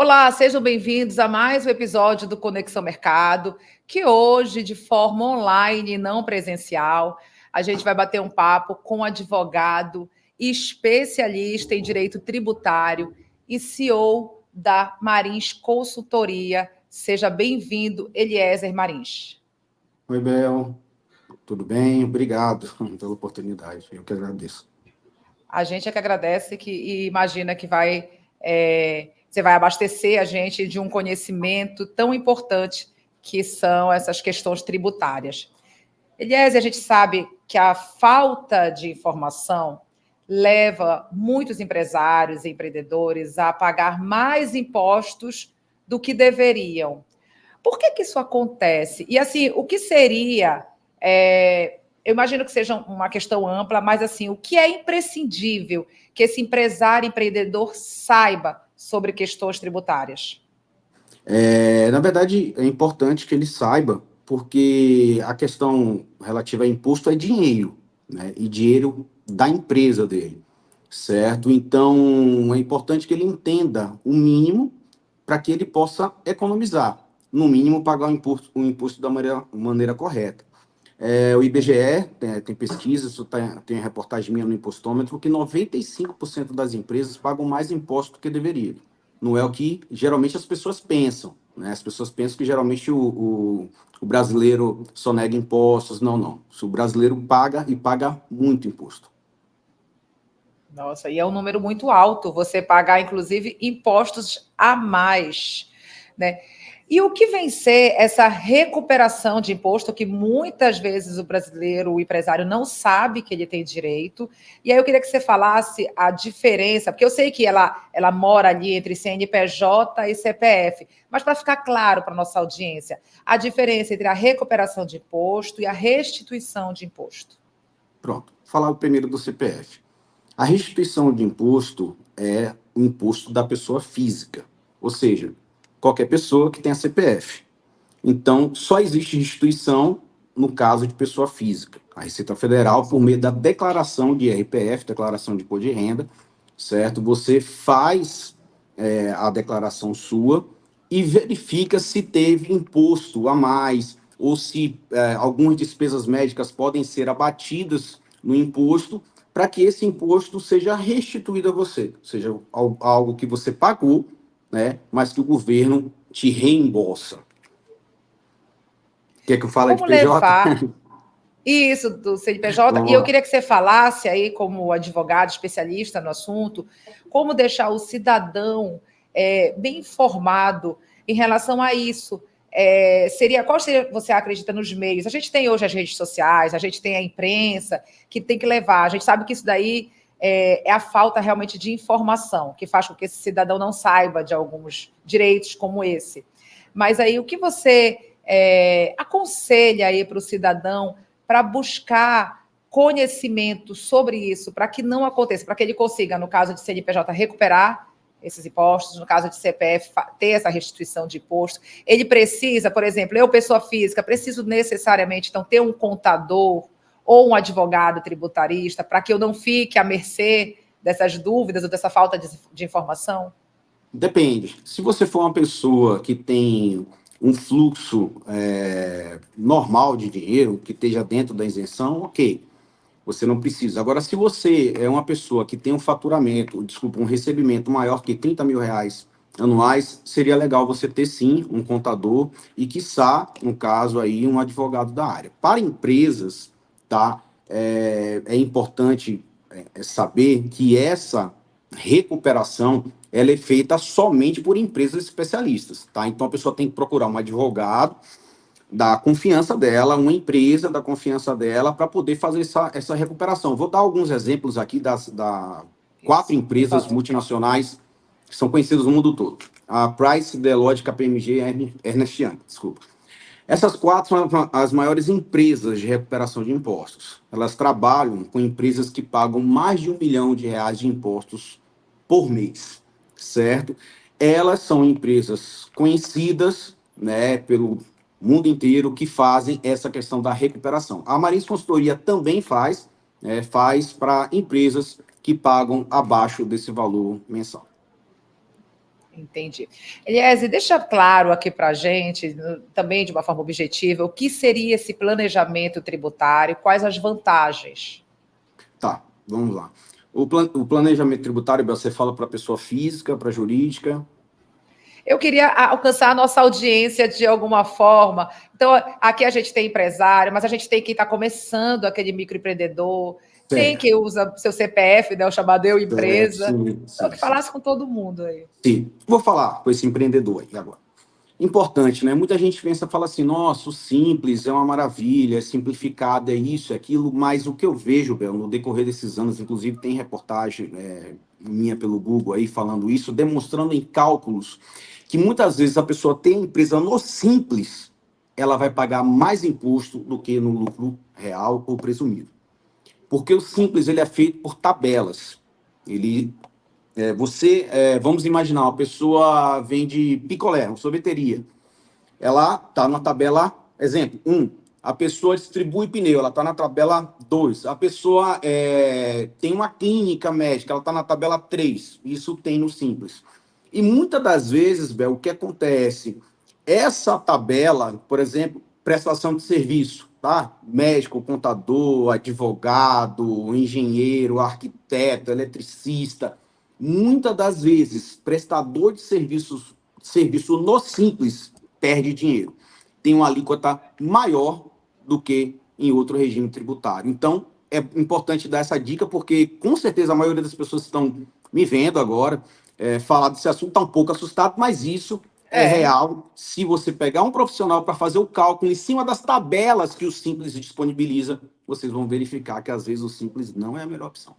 Olá, sejam bem-vindos a mais um episódio do Conexão Mercado, que hoje, de forma online e não presencial, a gente vai bater um papo com um advogado especialista em direito tributário e CEO da Marins Consultoria. Seja bem-vindo, Eliezer Marins. Oi, Bel. Tudo bem? Obrigado pela oportunidade. Eu que agradeço. A gente é que agradece e imagina que você vai abastecer a gente de um conhecimento tão importante que são essas questões tributárias. Eliezer, a gente sabe que a falta de informação leva muitos empresários e empreendedores a pagar mais impostos do que deveriam. Por que isso acontece? E, assim, o que seria... eu imagino que seja uma questão ampla, mas, assim, o que é imprescindível que esse empresário, empreendedor saiba sobre questões tributárias? Na verdade, é importante que ele saiba, porque a questão relativa a imposto é dinheiro, né? E dinheiro da empresa dele, certo? Então, é importante que ele entenda o mínimo para que ele possa economizar. No mínimo, pagar o imposto da maneira correta. O IBGE tem pesquisa, tem reportagem minha no Impostômetro, que 95% das empresas pagam mais imposto do que deveria. Não é o que geralmente as pessoas pensam, né? As pessoas pensam que geralmente o brasileiro só nega impostos. Não, não. O brasileiro paga e paga muito imposto. Nossa, e é um número muito alto você pagar, inclusive, impostos a mais, né? E o que vem ser essa recuperação de imposto que muitas vezes o brasileiro, o empresário, não sabe que ele tem direito? E aí eu queria que você falasse a diferença, porque eu sei que ela mora ali entre CNPJ e CPF, mas para ficar claro para a nossa audiência, a diferença entre a recuperação de imposto e a restituição de imposto. Pronto. Falar primeiro do CPF. A restituição de imposto é o imposto da pessoa física, ou seja, qualquer pessoa que tenha CPF. Então, só existe restituição no caso de pessoa física. A Receita Federal, por meio da declaração de RPF, declaração de imposto de renda, certo? Você faz a declaração sua e verifica se teve imposto a mais ou se algumas despesas médicas podem ser abatidas no imposto para que esse imposto seja restituído a você, ou seja, algo que você pagou, né, mas que o governo te reembolsa. Quer que eu fale de Como PJ? levar isso do CNPJ? E Vamos eu lá. queria que você falasse aí, como advogado especialista no assunto, como deixar o cidadão bem informado em relação a isso. Qual seria, você acredita, nos meios? A gente tem hoje as redes sociais, a gente tem a imprensa, que tem que levar. A gente sabe que isso daí é a falta realmente de informação, que faz com que esse cidadão não saiba de alguns direitos como esse. Mas aí, o que você aconselha aí para o cidadão para buscar conhecimento sobre isso, para que não aconteça, para que ele consiga, no caso de CNPJ, recuperar esses impostos, no caso de CPF, ter essa restituição de imposto. Ele precisa, por exemplo, eu, pessoa física, preciso necessariamente, então, ter um contador ou um advogado tributarista para que eu não fique à mercê dessas dúvidas ou dessa falta de informação? Depende. Se você for uma pessoa que tem um fluxo normal de dinheiro, que esteja dentro da isenção, ok. Você não precisa. Agora, se você é uma pessoa que tem um recebimento maior que R$ 30.000 anuais, seria legal você ter, sim, um contador e, quiçá, no caso aí, um advogado da área. Para empresas, tá? É importante saber que essa recuperação ela é feita somente por empresas especialistas, tá? Então, a pessoa tem que procurar um advogado da confiança dela, uma empresa da confiança dela, para poder fazer essa recuperação. Vou dar alguns exemplos aqui das 4 empresas multinacionais que são conhecidas no mundo todo. A Price, Deloitte, KPMG e Ernst Young, desculpa. Essas 4 são as maiores empresas de recuperação de impostos. Elas trabalham com empresas que pagam mais de R$ 1 milhão de impostos por mês, certo? Elas são empresas conhecidas, né, pelo mundo inteiro que fazem essa questão da recuperação. A Marins Consultoria também faz para empresas que pagam abaixo desse valor mensal. Entendi. Eliese, deixa claro aqui para a gente, também de uma forma objetiva, o que seria esse planejamento tributário, quais as vantagens? Tá, vamos lá. O planejamento tributário, você fala para pessoa física, para jurídica? Eu queria alcançar a nossa audiência de alguma forma. Então, aqui a gente tem empresário, mas a gente tem quem está começando, aquele microempreendedor, tem Certo. que usa seu CPF, né, o chamado eu empresa. Sim, Então, sim, que sim. falasse com todo mundo aí. Sim. Vou falar com esse empreendedor aí agora. Importante, né? Muita gente pensa, fala assim, nossa, o simples é uma maravilha, é simplificado, é isso, é aquilo, mas o que eu vejo, Bel, no decorrer desses anos, inclusive tem reportagem minha pelo Google aí falando isso, demonstrando em cálculos que muitas vezes a pessoa tem a empresa no simples, ela vai pagar mais imposto do que no lucro real ou presumido. Porque o simples ele é feito por tabelas. Ele vamos imaginar, uma pessoa vende picolé, uma sorveteria. Ela está na tabela, exemplo, 1. A pessoa distribui pneu, ela está na tabela 2. A pessoa tem uma clínica médica, ela está na tabela 3. Isso tem no Simples. E muitas das vezes, Bel, o que acontece? Essa tabela, por exemplo, prestação de serviço, tá? Médico, contador, advogado, engenheiro, arquiteto, eletricista. Muitas das vezes, prestador de serviço no Simples perde dinheiro. Tem uma alíquota maior do que em outro regime tributário. Então, é importante dar essa dica, porque com certeza a maioria das pessoas que estão me vendo agora falar desse assunto está um pouco assustado, mas isso é real. Se você pegar um profissional para fazer o cálculo em cima das tabelas que o Simples disponibiliza, vocês vão verificar que às vezes o Simples não é a melhor opção.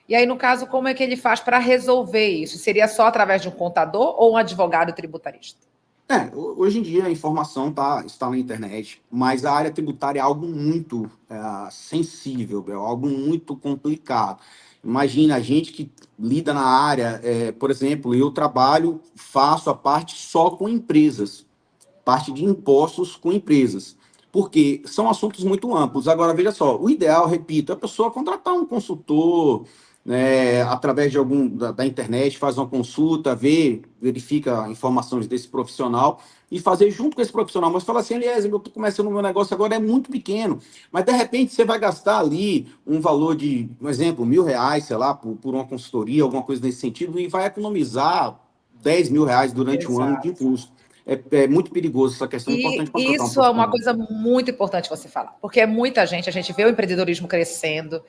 E aí, no caso, como é que ele faz para resolver isso? Seria só através de um contador ou um advogado tributarista? Hoje em dia a informação está na internet, mas a área tributária é algo muito sensível, é algo muito complicado. Imagina a gente que lida na área, por exemplo, eu faço a parte só com empresas, parte de impostos com empresas, porque são assuntos muito amplos. Agora, veja só, o ideal, repito, é a pessoa contratar um consultor, através de da internet, faz uma consulta, verifica informações desse profissional e fazer junto com esse profissional. Mas fala assim, aliás, eu estou começando o meu negócio agora, é muito pequeno, mas de repente você vai gastar ali um valor de, por exemplo, R$ 1.000, sei lá, por uma consultoria, alguma coisa nesse sentido, e vai economizar R$ 10.000 durante um ano de Exato. custo. É muito perigoso essa questão, é E importante contratar um isso é uma profissional. coisa muito importante você falar, porque é muita gente, a gente vê o empreendedorismo crescendo,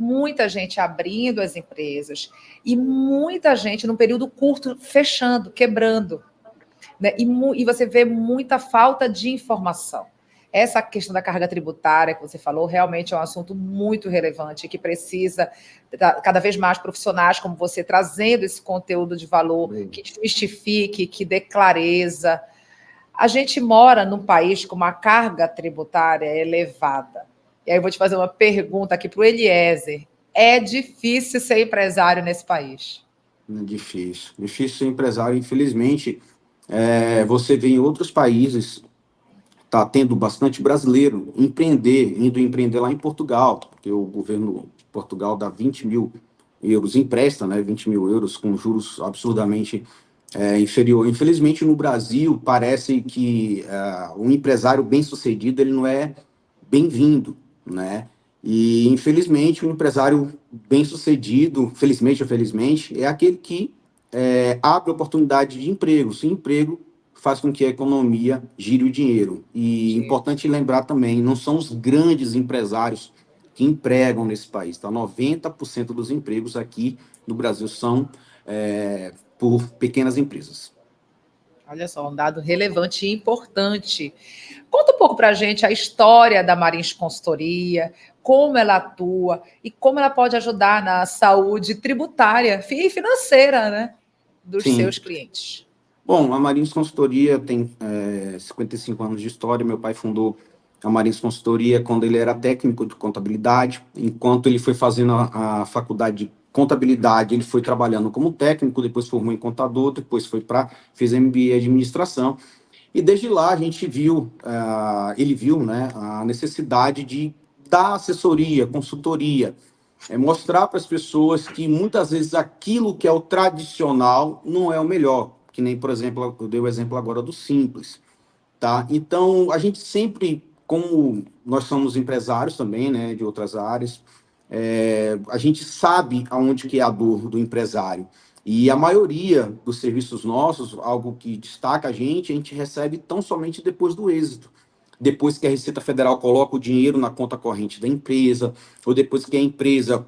muita gente abrindo as empresas e muita gente, num período curto, fechando, quebrando. Né? E você vê muita falta de informação. Essa questão da carga tributária que você falou realmente é um assunto muito relevante que precisa cada vez mais profissionais como você trazendo esse conteúdo de valor que justifique, que dê clareza. A gente mora num país com uma carga tributária elevada. E aí eu vou te fazer uma pergunta aqui para o Eliezer. É difícil ser empresário nesse país? Difícil. Difícil ser empresário, infelizmente. Você vê em outros países, está tendo bastante brasileiro indo empreender lá em Portugal, porque o governo de Portugal dá 20.000 euros, empresta, né, 20.000 euros com juros absurdamente inferior. Infelizmente, no Brasil, parece que um empresário bem-sucedido ele não é bem-vindo, né? E, infelizmente, um empresário bem-sucedido, felizmente ou felizmente, é aquele que abre oportunidade de emprego. Se emprego faz com que a economia gire o dinheiro. E importante lembrar também, não são os grandes empresários que empregam nesse país, tá? 90% dos empregos aqui no Brasil são por pequenas empresas. Olha só, um dado relevante e importante. Conta um pouco para a gente a história da Marins Consultoria, como ela atua e como ela pode ajudar na saúde tributária e financeira, né, dos Sim. seus clientes. Bom, a Marins Consultoria tem 55 anos de história. Meu pai fundou a Marins Consultoria quando ele era técnico de contabilidade. Enquanto ele foi fazendo a faculdade de contabilidade, ele foi trabalhando como técnico, depois formou em contador, depois fez MBA em administração. E desde lá a gente ele viu, né, a necessidade de dar assessoria, consultoria, É mostrar para as pessoas que muitas vezes aquilo que é o tradicional não é o melhor. Que nem, por exemplo, eu dei o exemplo agora do Simples, tá? Então, a gente sempre, como nós somos empresários também, né, de outras áreas, a gente sabe aonde que é a dor do empresário. E a maioria dos serviços nossos, algo que destaca a gente recebe tão somente depois do êxito. Depois que a Receita Federal coloca o dinheiro na conta corrente da empresa, ou depois que a empresa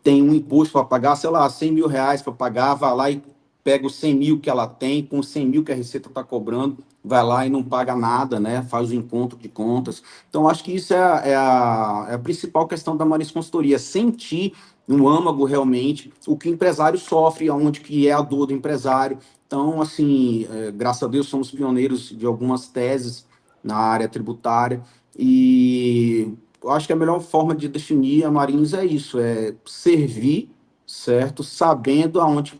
tem um imposto para pagar, sei lá, R$ 100.000 para pagar, vai lá e pega os 100 mil que ela tem, com os 100 mil que a Receita está cobrando, vai lá e não paga nada, né? Faz o encontro de contas. Então, acho que isso é a principal questão da Marins Consultoria, sentir no âmago realmente o que o empresário sofre, onde que é a dor do empresário. Então, assim, graças a Deus somos pioneiros de algumas teses na área tributária e eu acho que a melhor forma de definir a Marins é isso, é servir, certo? Sabendo aonde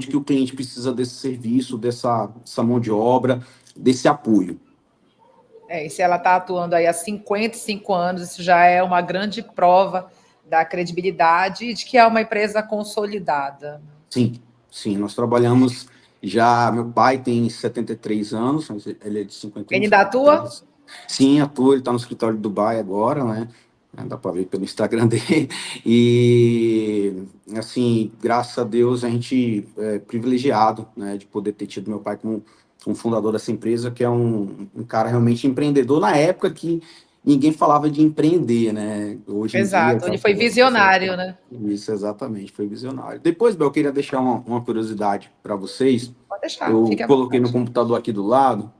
que o cliente precisa desse serviço, dessa mão de obra, desse apoio. E se ela está atuando aí há 55 anos, isso já é uma grande prova da credibilidade e de que é uma empresa consolidada. Sim, sim, nós trabalhamos já, meu pai tem 73 anos, mas ele é de 51, Ele ainda atua? 73. Sim, atua, ele está no escritório de Dubai agora, né? Dá para ver pelo Instagram dele. E, assim, graças a Deus, a gente é privilegiado, né, de poder ter tido meu pai como um fundador dessa empresa, que é um cara realmente empreendedor na época que ninguém falava de empreender, né? Hoje em dia, Exato, ele foi as pessoas visionário, né? isso, exatamente, foi visionário. Depois, Bel, eu queria deixar uma curiosidade para vocês. Pode deixar, Eu fique à coloquei no vontade. computador aqui do lado.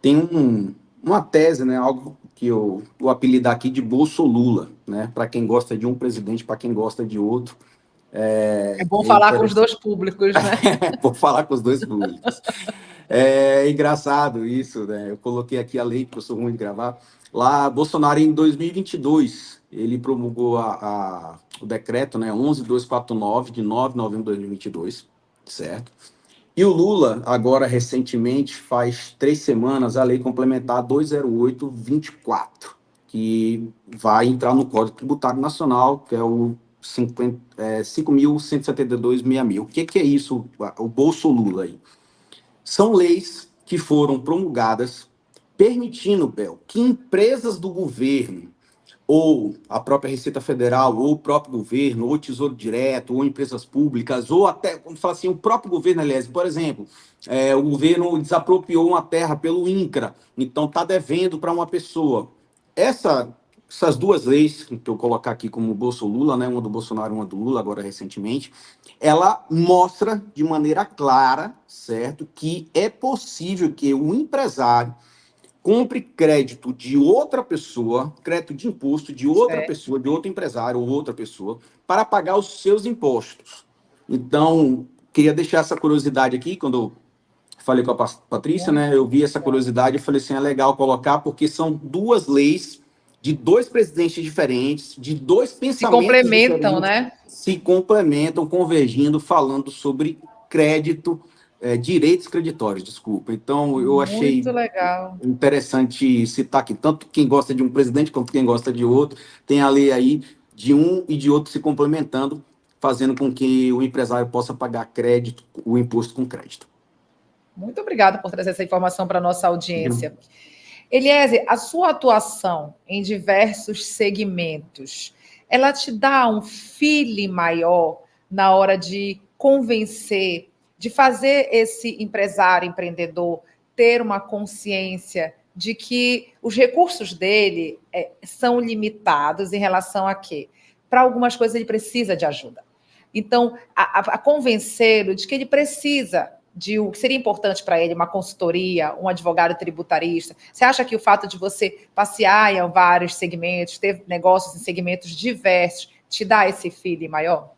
Tem uma tese, né, algo que eu vou apelidar aqui de Bolsolula, né, para quem gosta de um presidente, para quem gosta de outro. É bom É falar com os interessante. dois públicos, né? Vou falar com os dois públicos. É engraçado isso, né? Eu coloquei aqui a lei, porque eu sou ruim de gravar. Lá, Bolsonaro, em 2022, ele promulgou o decreto, né, 11.249, de 9 de novembro de 2022, certo? E o Lula, agora, recentemente, faz 3 semanas, a lei complementar 208/24, que vai entrar no Código Tributário Nacional, que é o 5.172/66. O que é isso, o Bolso Lula aí? São leis que foram promulgadas permitindo, Bel, que empresas do governo, ou a própria Receita Federal, ou o próprio governo, ou Tesouro Direto, ou empresas públicas, ou até, como fala assim, o próprio governo, aliás, por exemplo, o governo desapropriou uma terra pelo INCRA, então está devendo para uma pessoa. Essas duas leis, que eu colocar aqui como Bolso Lula, né, uma do Bolsonaro e uma do Lula, agora recentemente, ela mostra de maneira clara, certo, que é possível que o empresário compre crédito de outra pessoa, crédito de imposto de outra Certo. pessoa, de outro empresário ou outra pessoa, para pagar os seus impostos. Então, queria deixar essa curiosidade aqui, quando eu falei com a Patrícia, Muito né, eu vi essa curiosidade e falei assim, é legal colocar, porque são duas leis de dois presidentes diferentes, de dois se pensamentos complementam, diferentes, né? se complementam, convergindo, falando sobre crédito, direitos creditórios, desculpa. Então, eu Muito achei legal. interessante citar que tanto quem gosta de um presidente quanto quem gosta de outro, tem a lei aí de um e de outro se complementando, fazendo com que o empresário possa pagar crédito, o imposto com crédito. Muito obrigada por trazer essa informação para a nossa audiência. Eliezer, a sua atuação em diversos segmentos, ela te dá um feeling maior na hora de convencer, de fazer esse empresário, empreendedor, ter uma consciência de que os recursos dele são limitados em relação a quê? Para algumas coisas ele precisa de ajuda. Então, a convencê-lo de que ele precisa de o que seria importante para ele, uma consultoria, um advogado tributarista. Você acha que o fato de você passear em vários segmentos, ter negócios em segmentos diversos, te dá esse feeling maior?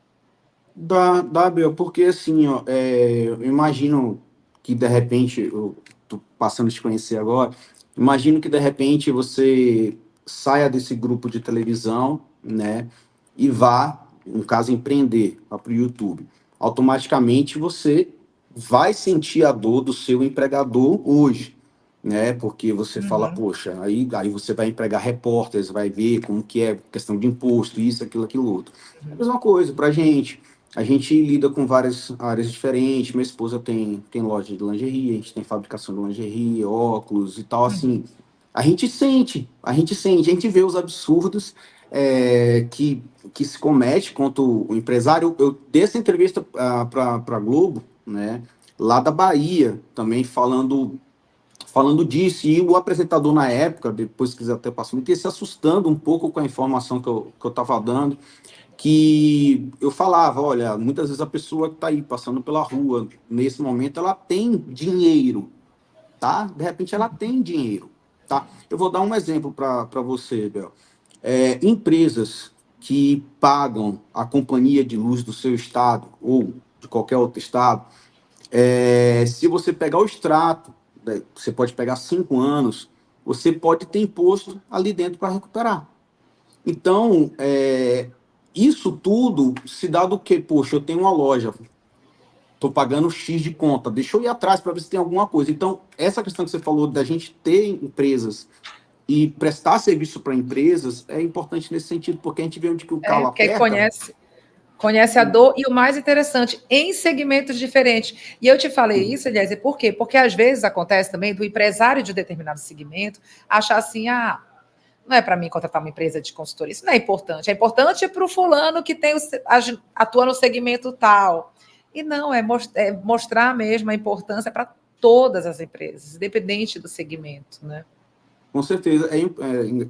Dá, Bel, porque assim, ó, eu imagino que de repente, eu tô passando a te conhecer agora, imagino que de repente você saia desse grupo de televisão, né, e vá, no caso, empreender, vá para o YouTube. Automaticamente você vai sentir a dor do seu empregador hoje. né? Porque você fala, poxa, aí você vai empregar repórteres, vai ver como que é questão de imposto, isso, aquilo outro. É a mesma coisa para a gente. A gente lida com várias áreas diferentes. Minha esposa tem loja de lingerie, a gente tem fabricação de lingerie, óculos e tal, assim. A gente vê os absurdos que se comete contra o empresário. Eu dei essa entrevista para a Globo, né? Lá da Bahia, também falando disso, e o apresentador na época, depois quiser até passar, me se assustando um pouco com a informação que eu estava dando, que eu falava, olha, muitas vezes a pessoa que está aí passando pela rua, nesse momento, ela tem dinheiro, tá? De repente ela tem dinheiro, tá? Eu vou dar um exemplo para você, Bel. Empresas que pagam a companhia de luz do seu estado, ou de qualquer outro estado, se você pegar o extrato, né, você pode pegar 5 anos, você pode ter imposto ali dentro para recuperar. Então, isso tudo se dá do que, poxa, eu tenho uma loja, estou pagando X de conta, deixa eu ir atrás para ver se tem alguma coisa. Então, essa questão que você falou da gente ter empresas e prestar serviço para empresas é importante nesse sentido, porque a gente vê onde que o calo Porque aperta. conhece a dor e o mais interessante, em segmentos diferentes. E eu te falei isso, aliás, por quê? Porque às vezes acontece também do empresário de determinado segmento achar assim, não é para mim contratar uma empresa de consultoria, isso não é importante. É importante para o fulano que atua no segmento tal. E não, é mostrar mesmo a importância para todas as empresas, independente do segmento, né? Com certeza.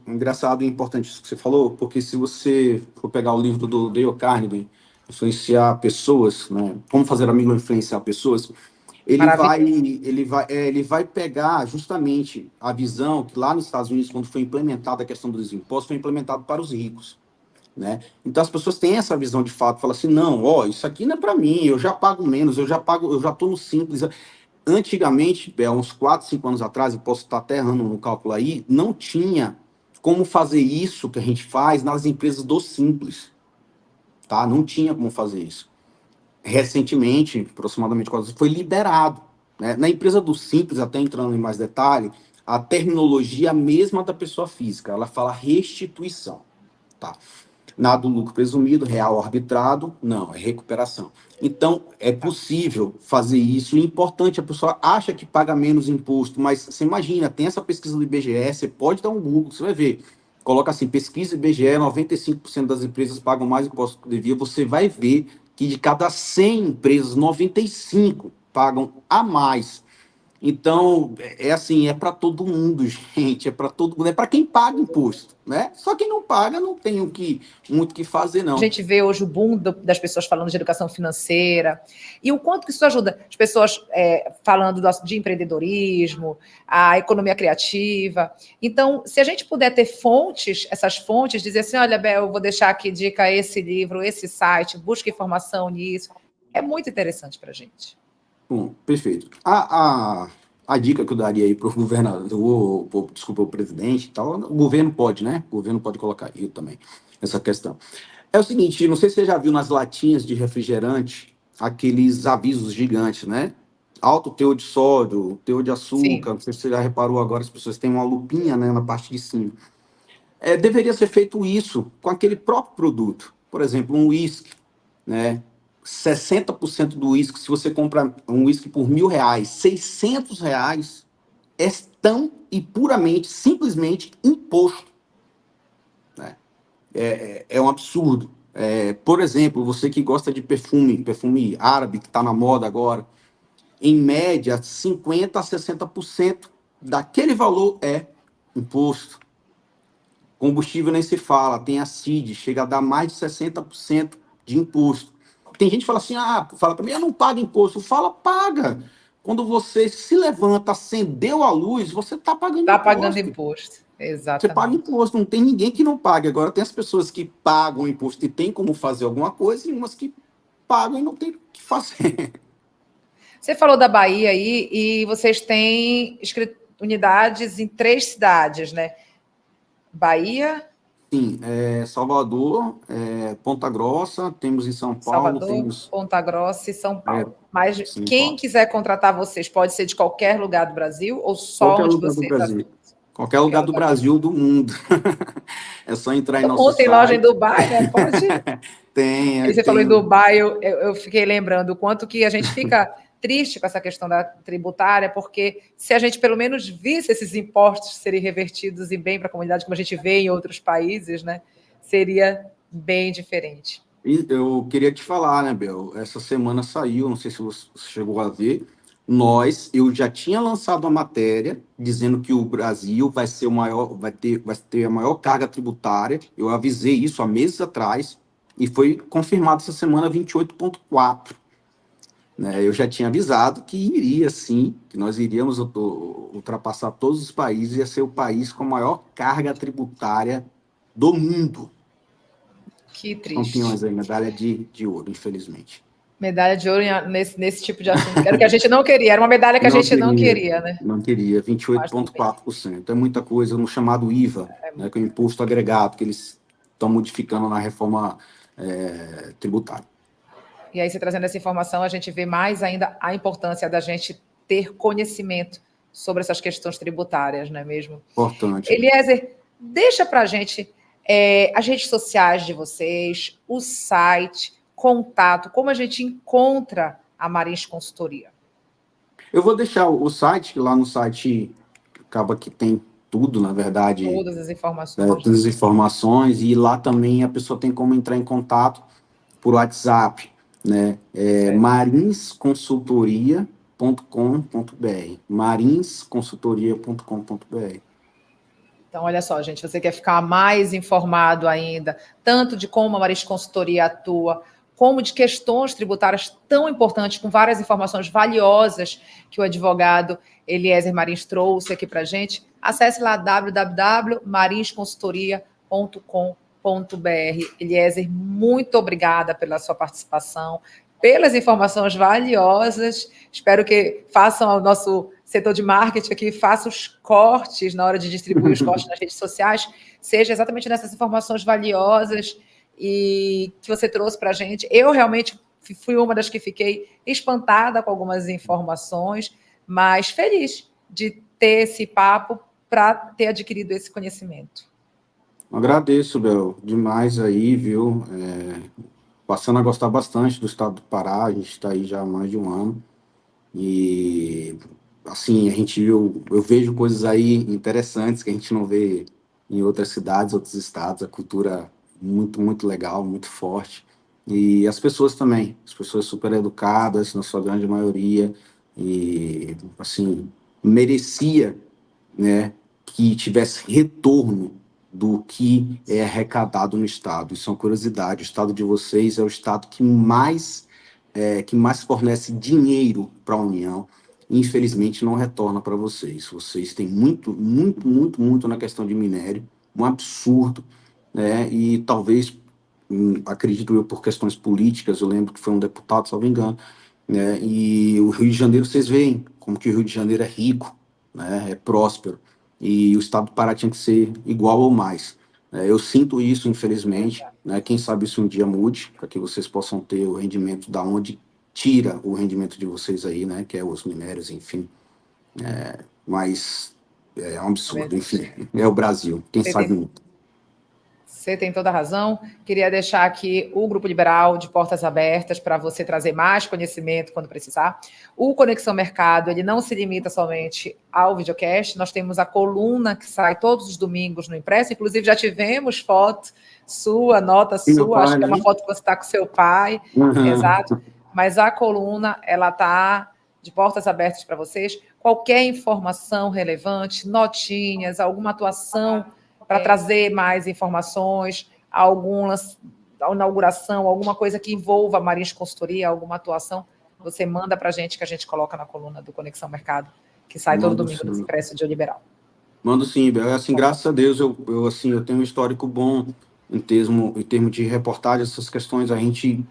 Engraçado e importante isso que você falou, porque se você for pegar o livro do Dale Carnegie, Influenciar Pessoas, né? Como fazer amigo influenciar pessoas, Maravilhoso. ele vai pegar justamente a visão que lá nos Estados Unidos, quando foi implementada a questão dos impostos, foi implementado para os ricos, né? Então as pessoas têm essa visão de fato, falam assim, não, ó, isso aqui não é para mim, eu já pago menos, eu já estou no simples. Antigamente, uns 4, 5 anos atrás, eu posso estar até errando no cálculo aí, não tinha como fazer isso que a gente faz nas empresas do Simples, tá? Não tinha como fazer isso. Recentemente, aproximadamente, foi liberado, né? Na empresa do Simples, até entrando em mais detalhe, a terminologia é a mesma da pessoa física, ela fala restituição, tá? Nada do lucro presumido, real arbitrado, não, é recuperação. Então, é possível fazer isso. E é importante, a pessoa acha que paga menos imposto, mas você imagina, tem essa pesquisa do IBGE, você pode dar um Google, você vai ver. Coloca assim, pesquisa IBGE, 95% das empresas pagam mais imposto que devia. Você vai ver que de cada 100 empresas, 95 pagam a mais. Então, assim, é para todo mundo, gente, é para todo mundo, é para quem paga imposto, né? Só quem não paga não tem muito o que fazer, A não. gente vê hoje o boom das pessoas falando de educação financeira e o quanto que isso ajuda. As pessoas falando de empreendedorismo, a economia criativa. Então, se a gente puder ter fontes, essas fontes, dizer assim, olha, Bel, eu vou deixar aqui dica esse livro, esse site, busque informação nisso, é muito interessante para a gente. Bom, perfeito. A dica que eu daria aí para o governador, desculpa, o presidente e tal, o governo pode, né? O governo pode colocar eu também, essa questão. É o seguinte, não sei se você já viu nas latinhas de refrigerante aqueles avisos gigantes, né? Alto teor de sódio, teor de Sim. açúcar, não sei se você já reparou agora, as pessoas têm uma lupinha, né, na parte de cima. Deveria ser feito isso com aquele próprio produto. Por exemplo, um uísque, né? 60% do uísque, se você compra um uísque por R$ 1.000, R$ 600 é tão e puramente, simplesmente imposto, né? É um absurdo. Por exemplo, você que gosta de perfume árabe, que está na moda agora, em média, 50% a 60% daquele valor é imposto. Combustível nem se fala, tem a CID, chega a dar mais de 60% de imposto. Tem gente que fala assim, fala para mim, eu não pago imposto. Fala, paga. Quando você se levanta, acendeu a luz, você está pagando Está pagando imposto. imposto. Você paga Exatamente. imposto, não tem ninguém que não pague. Agora, tem as pessoas que pagam imposto e tem como fazer alguma coisa, e umas que pagam e não tem o que fazer. Você falou da Bahia aí e vocês têm unidades em 3 cidades, né? Bahia. Sim, Salvador, Ponta Grossa, temos em São Paulo, Salvador, temos Ponta Grossa e São é, Paulo. Mas São quem Paulo. quiser contratar vocês, pode ser de qualquer lugar do Brasil ou só Qualquer onde lugar do vocês Brasil. atuam? Qualquer Qualquer lugar do lugar do Brasil, do mundo. É só entrar em nosso mundo. Tem loja em site. Dubai, né? Pode. Tem, Aí você falou em tem. Dubai, eu fiquei lembrando o quanto que a gente fica triste com essa questão da tributária, porque se a gente pelo menos visse esses impostos serem revertidos e bem para a comunidade, como a gente vê em outros países, né, seria bem diferente. E eu queria te falar, né, Bel? Essa semana saiu, não sei se você chegou a ver. Eu já tinha lançado a matéria dizendo que o Brasil vai ser o maior, vai ter a maior carga tributária. Eu avisei isso há meses atrás e foi confirmado essa semana 28,4. Né? Eu já tinha avisado que iria sim, que nós iríamos ultrapassar todos os países, ia ser o país com a maior carga tributária do mundo. Que triste. Campeões aí, medalha de ouro, infelizmente. Medalha de ouro nesse tipo de assunto. Era o que a gente não queria, era uma medalha que a Não gente não queria, queria, né? não queria, Mas tudo bem. 28,4%. É muita coisa no chamado IVA, É né, muito. que é o imposto agregado, que eles estão modificando na reforma tributária. E aí, você trazendo essa informação, a gente vê mais ainda a importância da gente ter conhecimento sobre essas questões tributárias, não é mesmo? Importante, Bel. Eliezer, deixa para a gente as redes sociais de vocês, o site, contato, como a gente encontra a Marins Consultoria. Eu vou deixar o site, que lá no site acaba que tem tudo, na verdade, Todas as informações, né? todas as informações, e lá também a pessoa tem como entrar em contato por WhatsApp, né? Certo. marinsconsultoria.com.br, marinsconsultoria.com.br. Então, olha só, gente, você quer ficar mais informado ainda, tanto de como a Marins Consultoria atua, como de questões tributárias tão importantes, com várias informações valiosas que o advogado Eliezer Marins trouxe aqui para a gente, acesse lá www.marinsconsultoria.com.br. Eliezer, muito obrigada pela sua participação, pelas informações valiosas. Espero que façam ao nosso setor de marketing aqui, faça os cortes na hora de distribuir os cortes nas redes sociais, seja exatamente nessas informações valiosas e que você trouxe para a gente. Eu realmente fui uma das que fiquei espantada com algumas informações, mas feliz de ter esse papo para ter adquirido esse conhecimento. Agradeço, Bel, demais aí, viu? Passando a gostar bastante do estado do Pará, a gente está aí já há mais de um ano, e assim, eu vejo coisas aí interessantes que a gente não vê em outras cidades, outros estados, a cultura muito, muito legal, muito forte, e as pessoas também, as pessoas super educadas, na sua grande maioria, e assim, merecia, né, que tivesse retorno do que é arrecadado no estado. Isso é uma curiosidade. O estado de vocês é o estado que mais fornece dinheiro para a União. Infelizmente, não retorna para vocês. Vocês têm muito, muito, muito, muito na questão de minério, um absurdo, né? E talvez, acredito eu, por questões políticas, eu lembro que foi um deputado, se não me engano, né? E o Rio de Janeiro, vocês veem como que o Rio de Janeiro é rico, né? É próspero, e o estado do Pará tinha que ser igual ou mais. Eu sinto isso, infelizmente, né? Quem sabe isso um dia mude, para que vocês possam ter o rendimento da onde tira o rendimento de vocês aí, né? Que é os minérios, enfim. Mas é um É absurdo, verdade. enfim. É o Brasil, quem Você sabe tem muito. Você tem toda a razão. Queria deixar aqui o Grupo Liberal de portas abertas para você trazer mais conhecimento quando precisar. O Conexão Mercado, ele não se limita somente ao videocast. Nós temos a coluna que sai todos os domingos no impresso. Inclusive, já tivemos foto sua, nota E meu sua. Acho pai, que é né? uma foto que você está com seu pai. Uhum. Exato. Mas a coluna, ela está de portas abertas para vocês. Qualquer informação relevante, notinhas, alguma atuação para trazer mais informações, alguma inauguração, alguma coisa que envolva a Marins Consultoria, alguma atuação, você manda para a gente que a gente coloca na coluna do Conexão Mercado, que sai todo Mando domingo no sim. Expresso de Liberal. Mando sim, Bel. Assim, graças a Deus, assim, eu tenho um histórico bom em termos de reportagem, essas questões, a gente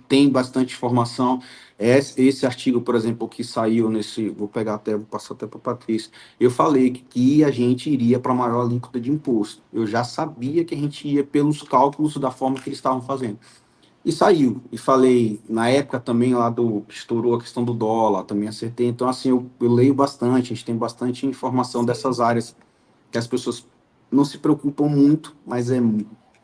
tem bastante informação. Esse artigo, por exemplo, que saiu vou passar até para a Patrícia, eu falei que a gente iria para a maior alíquota de imposto. Eu já sabia que a gente ia pelos cálculos da forma que eles estavam fazendo. E saiu. E falei, na época também lá estourou a questão do dólar, também acertei. Então, assim, eu leio bastante, a gente tem bastante informação dessas áreas que as pessoas não se preocupam muito, mas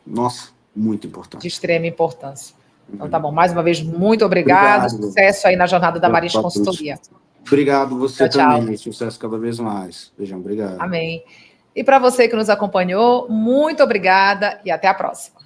nossa, muito De importante. extrema importância. Então, tá bom. Mais uma vez, muito obrigado. Sucesso aí na jornada da Marins Consultoria. Obrigado, você tchau, também. Tchau. Sucesso cada vez mais. Beijão, obrigado. Amém. E para você que nos acompanhou, muito obrigada e até a próxima.